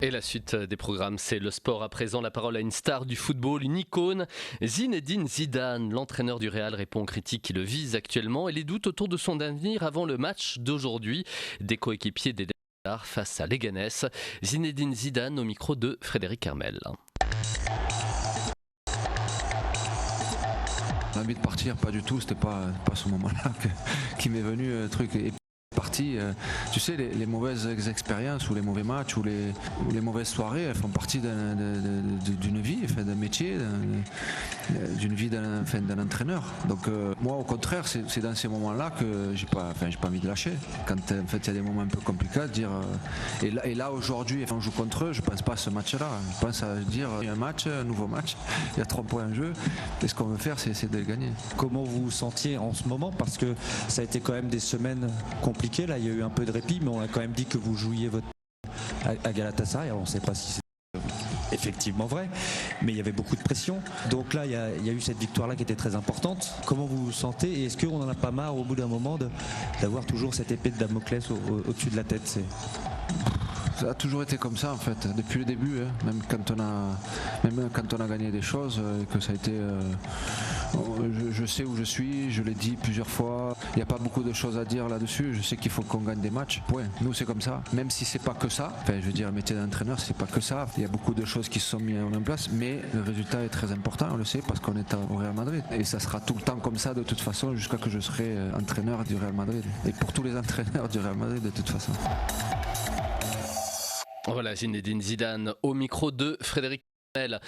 Et la suite des programmes, c'est le sport. À présent, la parole à une star du football, une icône. Zinedine Zidane, l'entraîneur du Real, répond aux critiques qui le visent actuellement et les doutes autour de son avenir avant le match d'aujourd'hui des coéquipiers d'Eden Hazard face à Leganés. Zinedine Zidane au micro de Frédéric Hermel. L'envie de partir, pas du tout, c'était pas ce moment-là qui m'est venu truc. Et parti, tu sais, les mauvaises expériences ou les mauvais matchs ou les mauvaises soirées, elles font partie d'une vie, d'un métier, d'une vie d'un entraîneur. Donc moi au contraire, c'est dans ces moments-là que j'ai pas envie de lâcher. Quand en fait il y a des moments un peu compliqués, dire et là aujourd'hui, on joue contre eux, je pense pas à ce match-là. Je pense à dire il y a un match, un nouveau match, il y a 3 points en jeu. Et ce qu'on veut faire, c'est de le gagner. Comment vous vous sentiez en ce moment? Parce que ça a été quand même des semaines compliquées. Là, il y a eu un peu de répit, mais on a quand même dit que vous jouiez votre à Galatasaray. Alors, on ne sait pas si c'est effectivement vrai, mais il y avait beaucoup de pression. Donc là, il y a eu cette victoire-là qui était très importante. Comment vous vous sentez? Et est-ce qu'on n'en a pas marre au bout d'un moment d'avoir toujours cette épée de Damoclès au-dessus de la tête? Ça a toujours été comme ça en fait, depuis le début, hein. Même quand on a gagné des choses, que ça a été... je sais où je suis, je l'ai dit plusieurs fois, il n'y a pas beaucoup de choses à dire là-dessus, je sais qu'il faut qu'on gagne des matchs, point. Nous c'est comme ça, même si c'est pas que ça, enfin je veux dire, le métier d'entraîneur c'est pas que ça, il y a beaucoup de choses qui se sont mises en place, mais le résultat est très important, on le sait, parce qu'on est au Real Madrid. Et ça sera tout le temps comme ça de toute façon, jusqu'à que je serai entraîneur du Real Madrid. Et pour tous les entraîneurs du Real Madrid de toute façon. Voilà, Zinedine Zidane au micro de Frédéric Hermel.